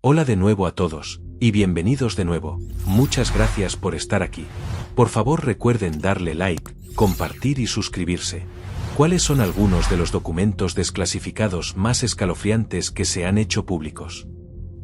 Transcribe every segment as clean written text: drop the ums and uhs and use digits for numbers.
Hola de nuevo a todos, y bienvenidos de nuevo. Muchas gracias por estar aquí. Por favor recuerden darle like, compartir y suscribirse. ¿Cuáles son algunos de los documentos desclasificados más escalofriantes que se han hecho públicos?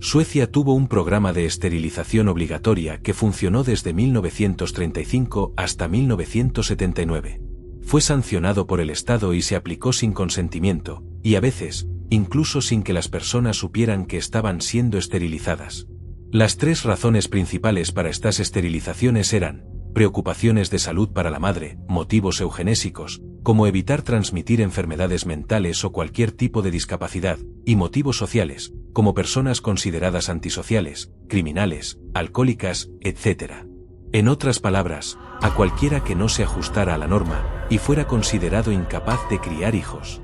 Suecia tuvo un programa de esterilización obligatoria que funcionó desde 1935 hasta 1979. Fue sancionado por el Estado y se aplicó sin consentimiento, y a veces, incluso sin que las personas supieran que estaban siendo esterilizadas. Las tres razones principales para estas esterilizaciones eran preocupaciones de salud para la madre, motivos eugenésicos, como evitar transmitir enfermedades mentales o cualquier tipo de discapacidad, y motivos sociales, como personas consideradas antisociales, criminales, alcohólicas, etc. En otras palabras, a cualquiera que no se ajustara a la norma y fuera considerado incapaz de criar hijos.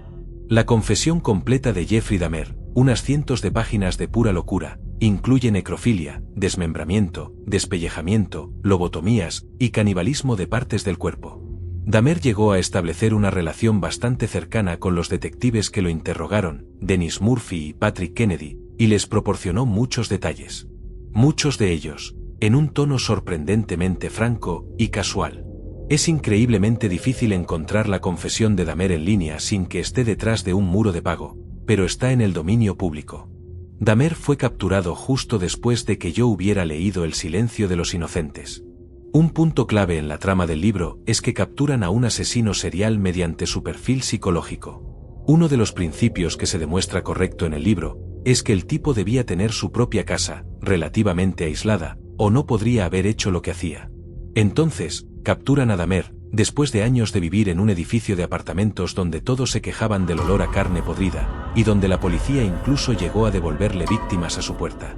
La confesión completa de Jeffrey Dahmer, unas cientos de páginas de pura locura, incluye necrofilia, desmembramiento, despellejamiento, lobotomías y canibalismo de partes del cuerpo. Dahmer llegó a establecer una relación bastante cercana con los detectives que lo interrogaron, Dennis Murphy y Patrick Kennedy, y les proporcionó muchos detalles. Muchos de ellos, en un tono sorprendentemente franco y casual. Es increíblemente difícil encontrar la confesión de Dahmer en línea sin que esté detrás de un muro de pago, pero está en el dominio público. Dahmer fue capturado justo después de que yo hubiera leído El silencio de los inocentes. Un punto clave en la trama del libro es que capturan a un asesino serial mediante su perfil psicológico. Uno de los principios que se demuestra correcto en el libro es que el tipo debía tener su propia casa, relativamente aislada, o no podría haber hecho lo que hacía. Entonces, capturan a Dahmer, después de años de vivir en un edificio de apartamentos donde todos se quejaban del olor a carne podrida, y donde la policía incluso llegó a devolverle víctimas a su puerta.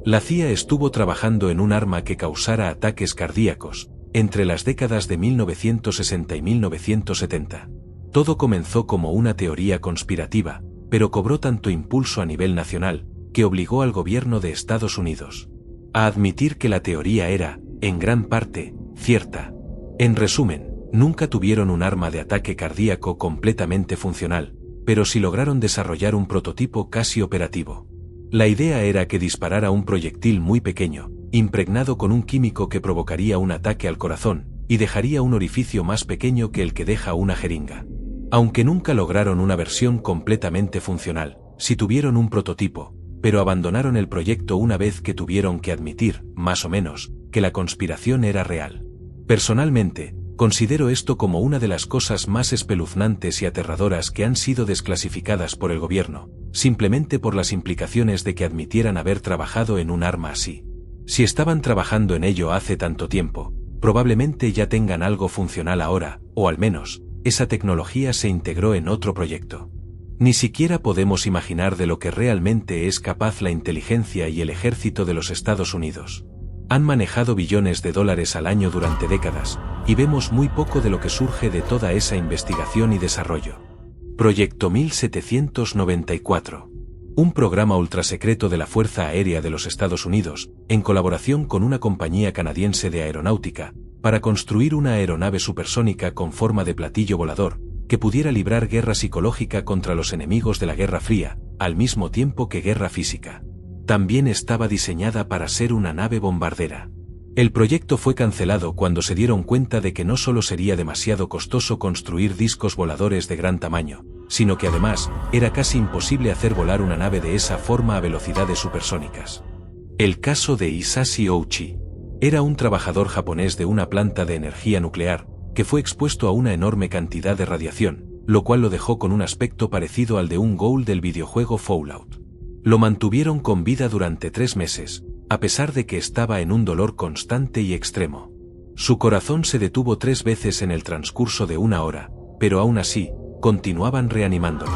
La CIA estuvo trabajando en un arma que causara ataques cardíacos, entre las décadas de 1960 y 1970. Todo comenzó como una teoría conspirativa, pero cobró tanto impulso a nivel nacional, que obligó al gobierno de Estados Unidos a admitir que la teoría era, en gran parte, cierta. En resumen, nunca tuvieron un arma de ataque cardíaco completamente funcional, pero sí lograron desarrollar un prototipo casi operativo. La idea era que disparara un proyectil muy pequeño, impregnado con un químico que provocaría un ataque al corazón, y dejaría un orificio más pequeño que el que deja una jeringa. Aunque nunca lograron una versión completamente funcional, sí tuvieron un prototipo, pero abandonaron el proyecto una vez que tuvieron que admitir, más o menos, que la conspiración era real. Personalmente, considero esto como una de las cosas más espeluznantes y aterradoras que han sido desclasificadas por el gobierno, simplemente por las implicaciones de que admitieran haber trabajado en un arma así. Si estaban trabajando en ello hace tanto tiempo, probablemente ya tengan algo funcional ahora, o al menos, esa tecnología se integró en otro proyecto. Ni siquiera podemos imaginar de lo que realmente es capaz la inteligencia y el ejército de los Estados Unidos. Han manejado billones de dólares al año durante décadas, y vemos muy poco de lo que surge de toda esa investigación y desarrollo. Proyecto 1794. Un programa ultrasecreto de la Fuerza Aérea de los Estados Unidos, en colaboración con una compañía canadiense de aeronáutica, para construir una aeronave supersónica con forma de platillo volador, que pudiera librar guerra psicológica contra los enemigos de la Guerra Fría, al mismo tiempo que guerra física. También estaba diseñada para ser una nave bombardera. El proyecto fue cancelado cuando se dieron cuenta de que no solo sería demasiado costoso construir discos voladores de gran tamaño, sino que además, era casi imposible hacer volar una nave de esa forma a velocidades supersónicas. El caso de Hisashi Ouchi. Era un trabajador japonés de una planta de energía nuclear, que fue expuesto a una enorme cantidad de radiación, lo cual lo dejó con un aspecto parecido al de un ghoul del videojuego Fallout. Lo mantuvieron con vida durante 3 meses, a pesar de que estaba en un dolor constante y extremo. Su corazón se detuvo 3 veces en el transcurso de 1 hora, pero aún así, continuaban reanimándolo.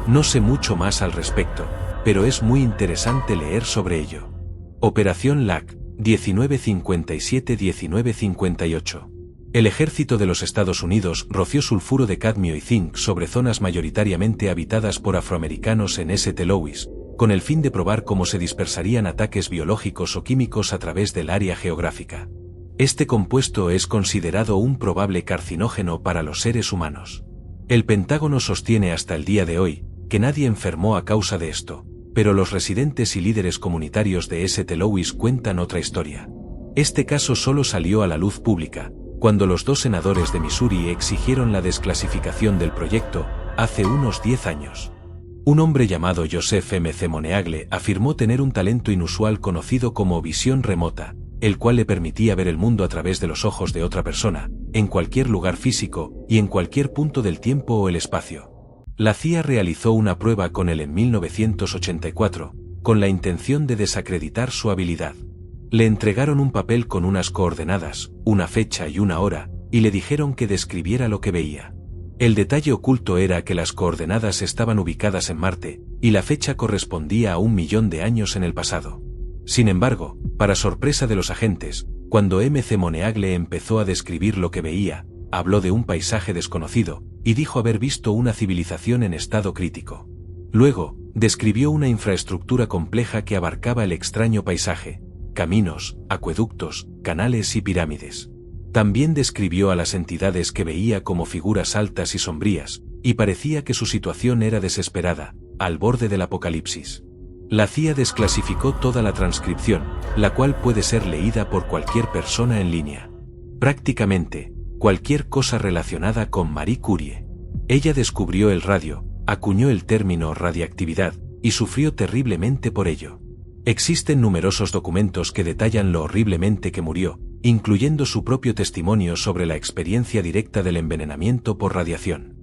No sé mucho más al respecto, pero es muy interesante leer sobre ello. Operación LAC, 1957-1958. El ejército de los Estados Unidos roció sulfuro de cadmio y zinc sobre zonas mayoritariamente habitadas por afroamericanos en St. Louis, con el fin de probar cómo se dispersarían ataques biológicos o químicos a través del área geográfica. Este compuesto es considerado un probable carcinógeno para los seres humanos. El Pentágono sostiene hasta el día de hoy que nadie enfermó a causa de esto, pero los residentes y líderes comunitarios de St. Louis cuentan otra historia. Este caso solo salió a la luz pública cuando los 2 senadores de Missouri exigieron la desclasificación del proyecto hace unos 10 años. Un hombre llamado Joseph M. C. Moneagle afirmó tener un talento inusual conocido como visión remota, el cual le permitía ver el mundo a través de los ojos de otra persona, en cualquier lugar físico y en cualquier punto del tiempo o el espacio. La CIA realizó una prueba con él en 1984, con la intención de desacreditar su habilidad. Le entregaron un papel con unas coordenadas, una fecha y una hora, y le dijeron que describiera lo que veía. El detalle oculto era que las coordenadas estaban ubicadas en Marte, y la fecha correspondía a 1 millón de años en el pasado. Sin embargo, para sorpresa de los agentes, cuando M.C. Moneagle empezó a describir lo que veía, habló de un paisaje desconocido, y dijo haber visto una civilización en estado crítico. Luego, describió una infraestructura compleja que abarcaba el extraño paisaje: caminos, acueductos, canales y pirámides. También describió a las entidades que veía como figuras altas y sombrías, y parecía que su situación era desesperada, al borde del apocalipsis. La CIA desclasificó toda la transcripción, la cual puede ser leída por cualquier persona en línea. Prácticamente, cualquier cosa relacionada con Marie Curie. Ella descubrió el radio, acuñó el término radiactividad, y sufrió terriblemente por ello. Existen numerosos documentos que detallan lo horriblemente que murió, incluyendo su propio testimonio sobre la experiencia directa del envenenamiento por radiación.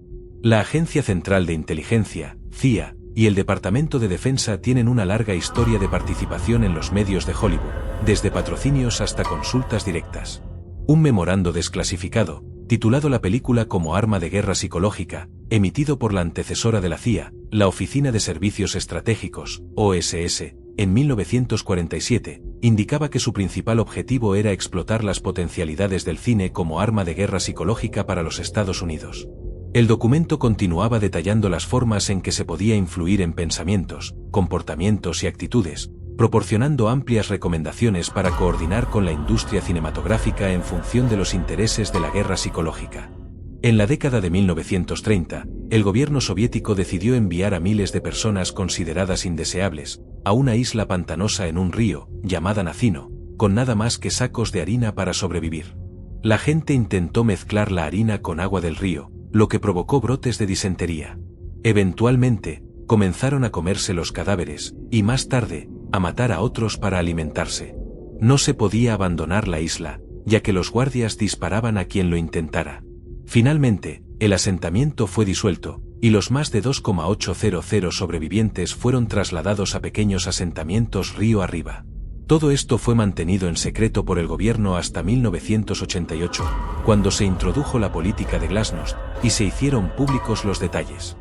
La Agencia Central de Inteligencia, CIA, y el Departamento de Defensa tienen una larga historia de participación en los medios de Hollywood, desde patrocinios hasta consultas directas. Un memorando desclasificado, titulado La película como arma de guerra psicológica, emitido por la antecesora de la CIA, la Oficina de Servicios Estratégicos, OSS, en 1947, indicaba que su principal objetivo era explotar las potencialidades del cine como arma de guerra psicológica para los Estados Unidos. El documento continuaba detallando las formas en que se podía influir en pensamientos, comportamientos y actitudes, proporcionando amplias recomendaciones para coordinar con la industria cinematográfica en función de los intereses de la guerra psicológica. En la década de 1930, el gobierno soviético decidió enviar a miles de personas consideradas indeseables a una isla pantanosa en un río, llamada Nacino, con nada más que sacos de harina para sobrevivir. La gente intentó mezclar la harina con agua del río, lo que provocó brotes de disentería. Eventualmente, comenzaron a comerse los cadáveres, y más tarde, a matar a otros para alimentarse. No se podía abandonar la isla, ya que los guardias disparaban a quien lo intentara. Finalmente, el asentamiento fue disuelto, y los más de 2,800 sobrevivientes fueron trasladados a pequeños asentamientos río arriba. Todo esto fue mantenido en secreto por el gobierno hasta 1988, cuando se introdujo la política de glasnost, y se hicieron públicos los detalles.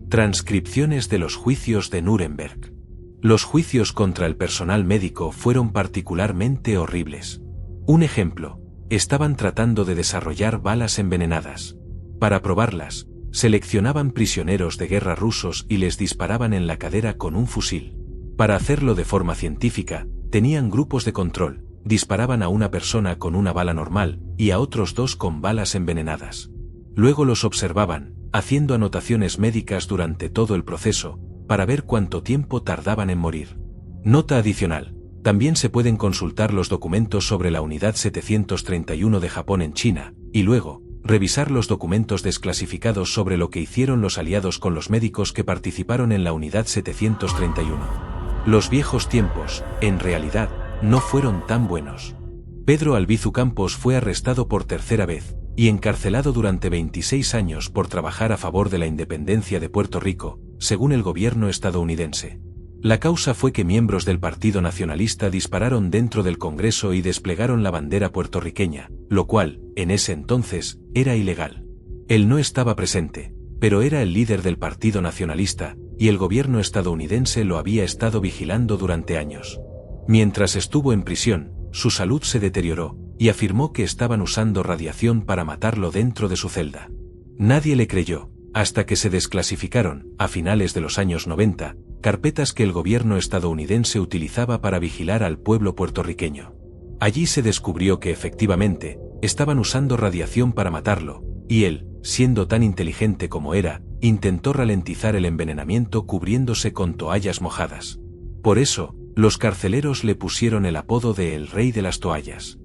Transcripciones de los juicios de Nuremberg. Los juicios contra el personal médico fueron particularmente horribles. Un ejemplo: estaban tratando de desarrollar balas envenenadas. Para probarlas, seleccionaban prisioneros de guerra rusos y les disparaban en la cadera con un fusil. Para hacerlo de forma científica, tenían grupos de control, disparaban a una persona con una bala normal y a otros 2 con balas envenenadas. Luego los observaban, haciendo anotaciones médicas durante todo el proceso, para ver cuánto tiempo tardaban en morir. Nota adicional: también se pueden consultar los documentos sobre la Unidad 731 de Japón en China, y luego, revisar los documentos desclasificados sobre lo que hicieron los aliados con los médicos que participaron en la Unidad 731. Los viejos tiempos, en realidad, no fueron tan buenos. Pedro Albizu Campos fue arrestado por tercera vez, y encarcelado durante 26 años por trabajar a favor de la independencia de Puerto Rico, según el gobierno estadounidense. La causa fue que miembros del Partido Nacionalista dispararon dentro del Congreso y desplegaron la bandera puertorriqueña, lo cual, en ese entonces, era ilegal. Él no estaba presente, pero era el líder del Partido Nacionalista, y el gobierno estadounidense lo había estado vigilando durante años. Mientras estuvo en prisión, su salud se deterioró, y afirmó que estaban usando radiación para matarlo dentro de su celda. Nadie le creyó, hasta que se desclasificaron, a finales de los años 90, carpetas que el gobierno estadounidense utilizaba para vigilar al pueblo puertorriqueño. Allí se descubrió que efectivamente, estaban usando radiación para matarlo, y él, siendo tan inteligente como era, intentó ralentizar el envenenamiento cubriéndose con toallas mojadas. Por eso, los carceleros le pusieron el apodo de el Rey de las Toallas.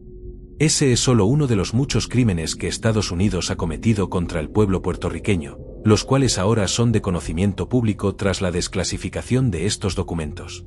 Ese es solo uno de los muchos crímenes que Estados Unidos ha cometido contra el pueblo puertorriqueño, los cuales ahora son de conocimiento público tras la desclasificación de estos documentos.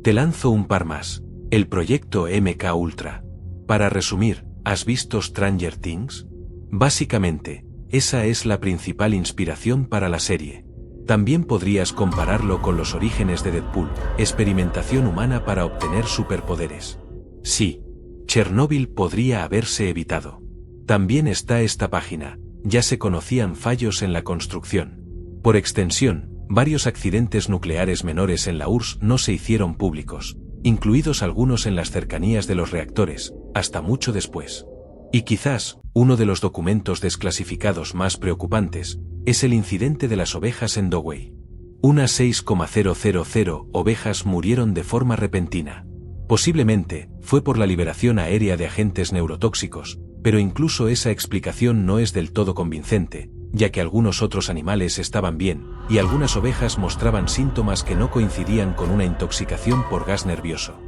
Te lanzo un par más. El proyecto MK Ultra. Para resumir, ¿has visto Stranger Things? Básicamente, esa es la principal inspiración para la serie. También podrías compararlo con los orígenes de Deadpool, experimentación humana para obtener superpoderes. Sí, Chernóbil podría haberse evitado. También está esta página, ya se conocían fallos en la construcción. Por extensión, varios accidentes nucleares menores en la URSS no se hicieron públicos, incluidos algunos en las cercanías de los reactores, hasta mucho después. Y quizás, uno de los documentos desclasificados más preocupantes, es el incidente de las ovejas en Dogway. Unas 6,000 ovejas murieron de forma repentina. Posiblemente, fue por la liberación aérea de agentes neurotóxicos, pero incluso esa explicación no es del todo convincente, ya que algunos otros animales estaban bien, y algunas ovejas mostraban síntomas que no coincidían con una intoxicación por gas nervioso.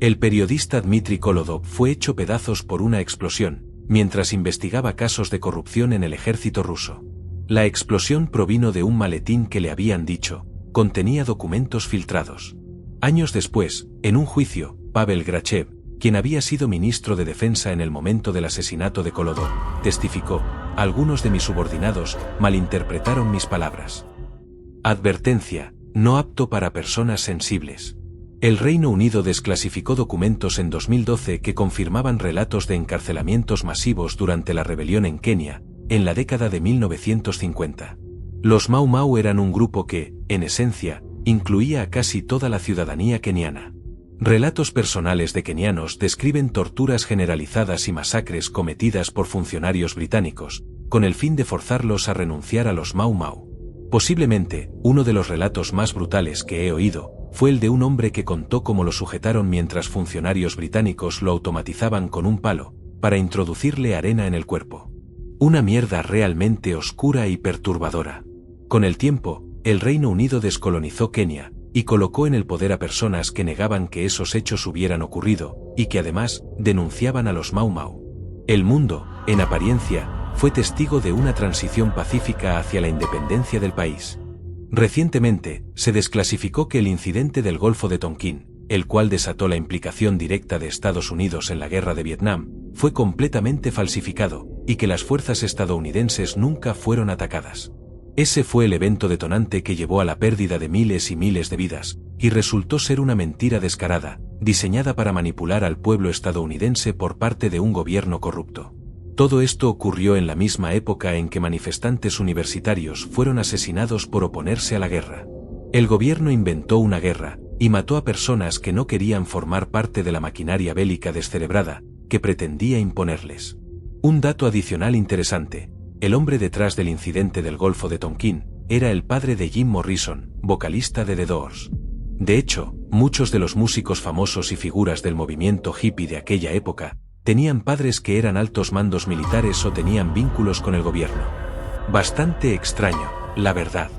El periodista Dmitry Kolodov fue hecho pedazos por una explosión, mientras investigaba casos de corrupción en el ejército ruso. La explosión provino de un maletín que le habían dicho, contenía documentos filtrados. Años después, en un juicio, Pavel Grachev, quien había sido ministro de Defensa en el momento del asesinato de Kolodov, testificó: algunos de mis subordinados malinterpretaron mis palabras. Advertencia: no apto para personas sensibles. El Reino Unido desclasificó documentos en 2012 que confirmaban relatos de encarcelamientos masivos durante la rebelión en Kenia, en la década de 1950. Los Mau Mau eran un grupo que, en esencia, incluía a casi toda la ciudadanía keniana. Relatos personales de kenianos describen torturas generalizadas y masacres cometidas por funcionarios británicos, con el fin de forzarlos a renunciar a los Mau Mau. Posiblemente, uno de los relatos más brutales que he oído, fue el de un hombre que contó cómo lo sujetaron mientras funcionarios británicos lo automatizaban con un palo, para introducirle arena en el cuerpo. Una mierda realmente oscura y perturbadora. Con el tiempo, el Reino Unido descolonizó Kenia, y colocó en el poder a personas que negaban que esos hechos hubieran ocurrido, y que además, denunciaban a los Mau Mau. El mundo, en apariencia, fue testigo de una transición pacífica hacia la independencia del país. Recientemente, se desclasificó que el incidente del Golfo de Tonkin, el cual desató la implicación directa de Estados Unidos en la guerra de Vietnam, fue completamente falsificado, y que las fuerzas estadounidenses nunca fueron atacadas. Ese fue el evento detonante que llevó a la pérdida de miles y miles de vidas, y resultó ser una mentira descarada, diseñada para manipular al pueblo estadounidense por parte de un gobierno corrupto. Todo esto ocurrió en la misma época en que manifestantes universitarios fueron asesinados por oponerse a la guerra. El gobierno inventó una guerra, y mató a personas que no querían formar parte de la maquinaria bélica descerebrada, que pretendía imponerles. Un dato adicional interesante: el hombre detrás del incidente del Golfo de Tonkin era el padre de Jim Morrison, vocalista de The Doors. De hecho, muchos de los músicos famosos y figuras del movimiento hippie de aquella época tenían padres que eran altos mandos militares o tenían vínculos con el gobierno. Bastante extraño, la verdad.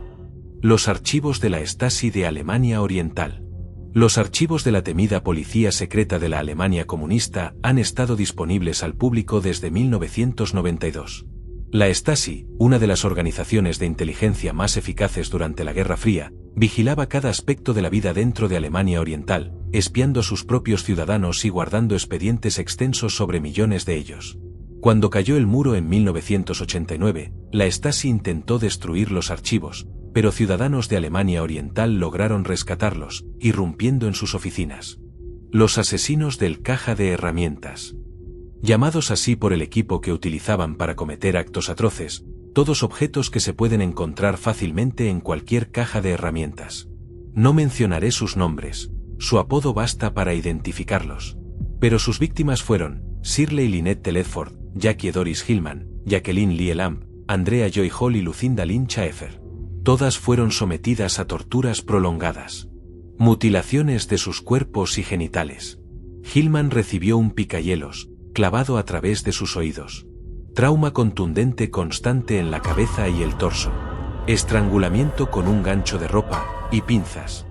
Los archivos de la Stasi de Alemania Oriental. Los archivos de la temida policía secreta de la Alemania comunista han estado disponibles al público desde 1992. La Stasi, una de las organizaciones de inteligencia más eficaces durante la Guerra Fría, vigilaba cada aspecto de la vida dentro de Alemania Oriental, espiando a sus propios ciudadanos y guardando expedientes extensos sobre millones de ellos. Cuando cayó el muro en 1989, la Stasi intentó destruir los archivos, pero ciudadanos de Alemania Oriental lograron rescatarlos, irrumpiendo en sus oficinas. Los asesinos del caja de herramientas. Llamados así por el equipo que utilizaban para cometer actos atroces, todos objetos que se pueden encontrar fácilmente en cualquier caja de herramientas. No mencionaré sus nombres, su apodo basta para identificarlos. Pero sus víctimas fueron Shirley Lynette Telford, Jackie Doris Hillman, Jacqueline Lee Lamb, Andrea Joy Hall y Lucinda Lynn Chaeffer. Todas fueron sometidas a torturas prolongadas. Mutilaciones de sus cuerpos y genitales. Hillman recibió un picahielos clavado a través de sus oídos. Trauma contundente constante en la cabeza y el torso. estrangulamiento con un gancho de ropa y pinzas.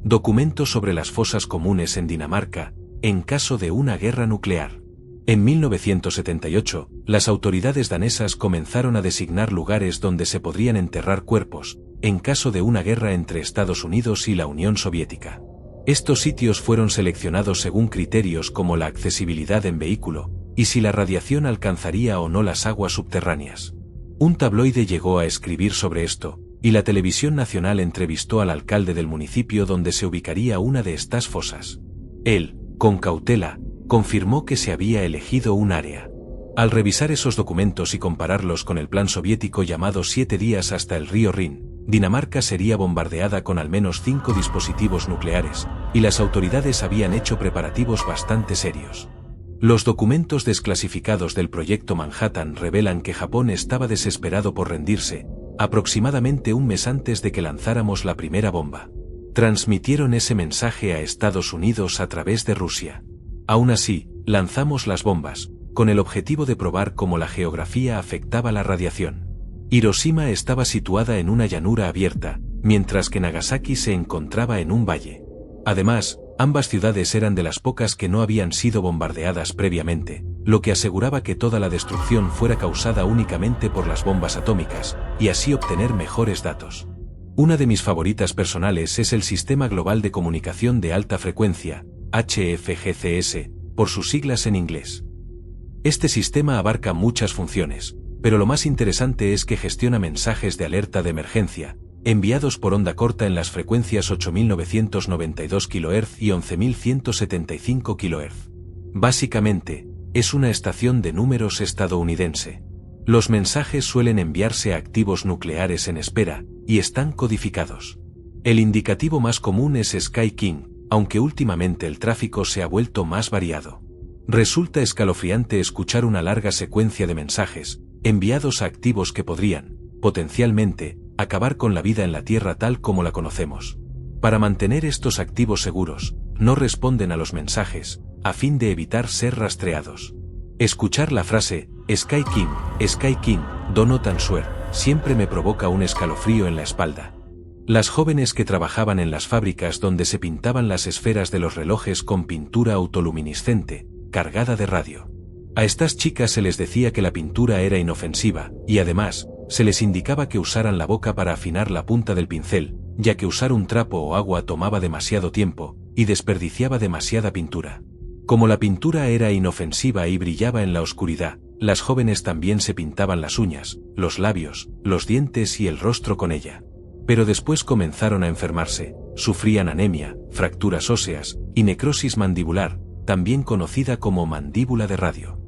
Documento sobre las fosas comunes en Dinamarca, en caso de una guerra nuclear. En 1978, las autoridades danesas comenzaron a designar lugares donde se podrían enterrar cuerpos, en caso de una guerra entre Estados Unidos y la Unión Soviética. Estos sitios fueron seleccionados según criterios como la accesibilidad en vehículo, y si la radiación alcanzaría o no las aguas subterráneas. Un tabloide llegó a escribir sobre esto, y la televisión nacional entrevistó al alcalde del municipio donde se ubicaría una de estas fosas. Él, con cautela, confirmó que se había elegido un área. Al revisar esos documentos y compararlos con el plan soviético llamado 7 días hasta el río Rin, Dinamarca sería bombardeada con al menos 5 dispositivos nucleares, y las autoridades habían hecho preparativos bastante serios. Los documentos desclasificados del proyecto Manhattan revelan que Japón estaba desesperado por rendirse, aproximadamente un mes antes de que lanzáramos la primera bomba. Transmitieron ese mensaje a Estados Unidos a través de Rusia. Aún así, lanzamos las bombas, con el objetivo de probar cómo la geografía afectaba la radiación. Hiroshima estaba situada en una llanura abierta, mientras que Nagasaki se encontraba en un valle. Además, ambas ciudades eran de las pocas que no habían sido bombardeadas previamente, lo que aseguraba que toda la destrucción fuera causada únicamente por las bombas atómicas, y así obtener mejores datos. Una de mis favoritas personales es el Sistema Global de Comunicación de Alta Frecuencia, HFGCS, por sus siglas en inglés. Este sistema abarca muchas funciones, pero lo más interesante es que gestiona mensajes de alerta de emergencia, enviados por onda corta en las frecuencias 8.992 kHz y 11.175 kHz. Básicamente, es una estación de números estadounidense. Los mensajes suelen enviarse a activos nucleares en espera, y están codificados. El indicativo más común es Sky King, aunque últimamente el tráfico se ha vuelto más variado. Resulta escalofriante escuchar una larga secuencia de mensajes, enviados a activos que podrían, potencialmente, acabar con la vida en la Tierra tal como la conocemos. Para mantener estos activos seguros, no responden a los mensajes, a fin de evitar ser rastreados. Escuchar la frase, Sky King, do not answer, siempre me provoca un escalofrío en la espalda. Las jóvenes que trabajaban en las fábricas donde se pintaban las esferas de los relojes con pintura autoluminiscente, cargada de radio. A estas chicas se les decía que la pintura era inofensiva, y además, se les indicaba que usaran la boca para afinar la punta del pincel, ya que usar un trapo o agua tomaba demasiado tiempo, y desperdiciaba demasiada pintura. Como la pintura era inofensiva y brillaba en la oscuridad, las jóvenes también se pintaban las uñas, los labios, los dientes y el rostro con ella. Pero después comenzaron a enfermarse, sufrían anemia, fracturas óseas, y necrosis mandibular, también conocida como mandíbula de radio.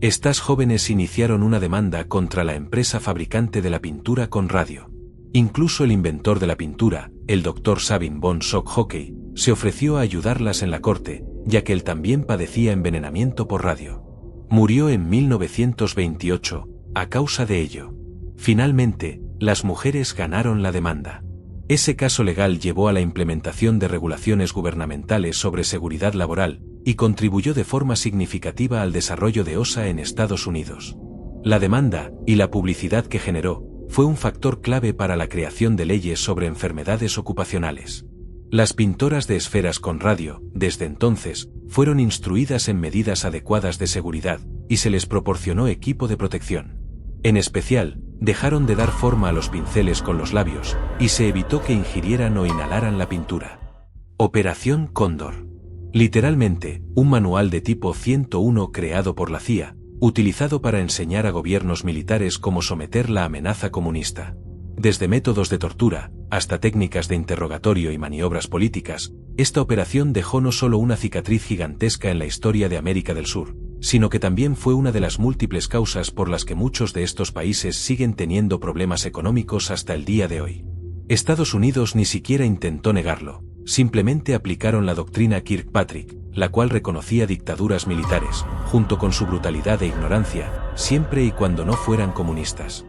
Estas jóvenes iniciaron una demanda contra la empresa fabricante de la pintura con radio. Incluso el inventor de la pintura, el Dr. Sabin von Schockhocke, se ofreció a ayudarlas en la corte, ya que él también padecía envenenamiento por radio. Murió en 1928, a causa de ello. Finalmente, las mujeres ganaron la demanda. Ese caso legal llevó a la implementación de regulaciones gubernamentales sobre seguridad laboral, y contribuyó de forma significativa al desarrollo de OSHA en Estados Unidos. La demanda, y la publicidad que generó, fue un factor clave para la creación de leyes sobre enfermedades ocupacionales. Las pintoras de esferas con radio, desde entonces, fueron instruidas en medidas adecuadas de seguridad, y se les proporcionó equipo de protección. En especial, dejaron de dar forma a los pinceles con los labios, y se evitó que ingirieran o inhalaran la pintura. Operación Cóndor. Literalmente, un manual de tipo 101 creado por la CIA, utilizado para enseñar a gobiernos militares cómo someter la amenaza comunista. Desde métodos de tortura, hasta técnicas de interrogatorio y maniobras políticas, esta operación dejó no solo una cicatriz gigantesca en la historia de América del Sur, sino que también fue una de las múltiples causas por las que muchos de estos países siguen teniendo problemas económicos hasta el día de hoy. Estados Unidos ni siquiera intentó negarlo, simplemente aplicaron la doctrina Kirkpatrick, la cual reconocía dictaduras militares, junto con su brutalidad e ignorancia, siempre y cuando no fueran comunistas.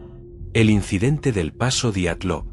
El incidente del Paso Dyatlov.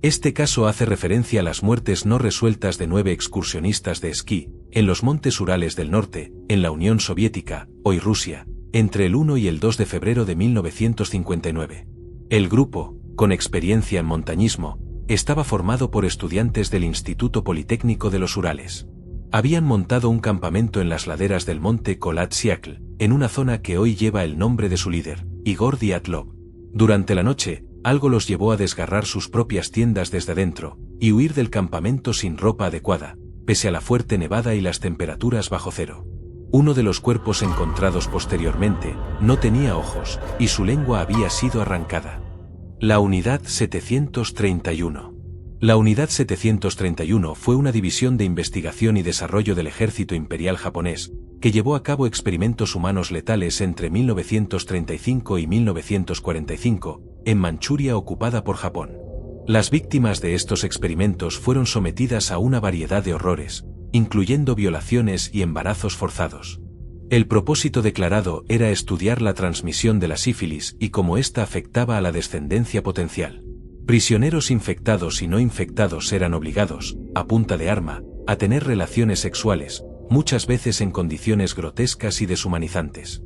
Este caso hace referencia a las muertes no resueltas de 9 excursionistas de esquí, en los montes Urales del Norte, en la Unión Soviética, hoy Rusia, entre el 1 y el 2 de febrero de 1959. El grupo, con experiencia en montañismo, estaba formado por estudiantes del Instituto Politécnico de los Urales. Habían montado un campamento en las laderas del monte Kholat-Syakhl, en una zona que hoy lleva el nombre de su líder, Igor Dyatlov. Durante la noche, algo los llevó a desgarrar sus propias tiendas desde dentro, y huir del campamento sin ropa adecuada, pese a la fuerte nevada y las temperaturas bajo cero. Uno de los cuerpos encontrados posteriormente no tenía ojos, y su lengua había sido arrancada. La Unidad 731. La Unidad 731 fue una división de investigación y desarrollo del ejército imperial japonés, que llevó a cabo experimentos humanos letales entre 1935 y 1945, en Manchuria ocupada por Japón. Las víctimas de estos experimentos fueron sometidas a una variedad de horrores, incluyendo violaciones y embarazos forzados. El propósito declarado era estudiar la transmisión de la sífilis y cómo ésta afectaba a la descendencia potencial. Prisioneros infectados y no infectados eran obligados, a punta de arma, a tener relaciones sexuales, muchas veces en condiciones grotescas y deshumanizantes.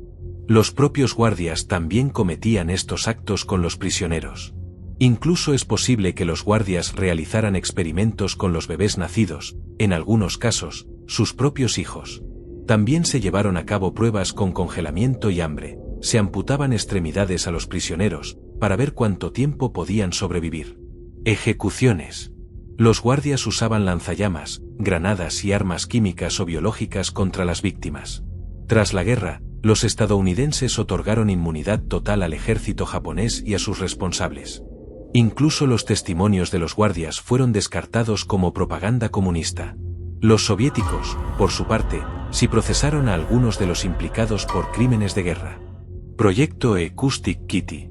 Los propios guardias también cometían estos actos con los prisioneros. Incluso es posible que los guardias realizaran experimentos con los bebés nacidos, en algunos casos, sus propios hijos. También se llevaron a cabo pruebas con congelamiento y hambre, se amputaban extremidades a los prisioneros, para ver cuánto tiempo podían sobrevivir. Ejecuciones. Los guardias usaban lanzallamas, granadas y armas químicas o biológicas contra las víctimas. Tras la guerra, los estadounidenses otorgaron inmunidad total al ejército japonés y a sus responsables. Incluso los testimonios de los guardias fueron descartados como propaganda comunista. Los soviéticos, por su parte, sí procesaron a algunos de los implicados por crímenes de guerra. Proyecto Acoustic Kitty.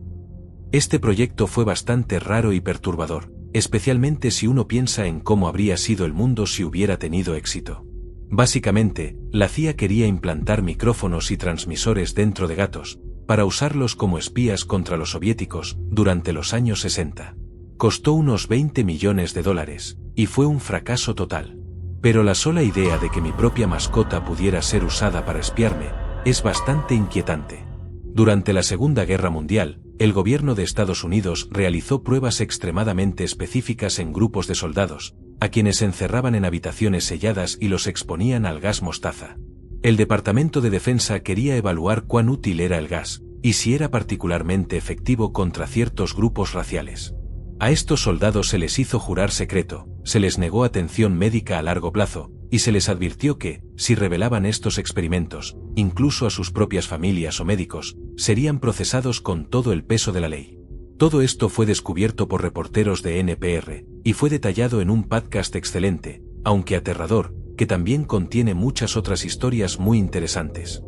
Este proyecto fue bastante raro y perturbador, especialmente si uno piensa en cómo habría sido el mundo si hubiera tenido éxito. Básicamente, la CIA quería implantar micrófonos y transmisores dentro de gatos, para usarlos como espías contra los soviéticos durante los años 60. Costó unos $20 millones, y fue un fracaso total. Pero la sola idea de que mi propia mascota pudiera ser usada para espiarme es bastante inquietante. Durante la Segunda Guerra Mundial, el gobierno de Estados Unidos realizó pruebas extremadamente específicas en grupos de soldados, a quienes encerraban en habitaciones selladas y los exponían al gas mostaza. El Departamento de Defensa quería evaluar cuán útil era el gas, y si era particularmente efectivo contra ciertos grupos raciales. A estos soldados se les hizo jurar secreto, se les negó atención médica a largo plazo, y se les advirtió que, si revelaban estos experimentos, incluso a sus propias familias o médicos, serían procesados con todo el peso de la ley. Todo esto fue descubierto por reporteros de NPR, y fue detallado en un podcast excelente, aunque aterrador, que también contiene muchas otras historias muy interesantes.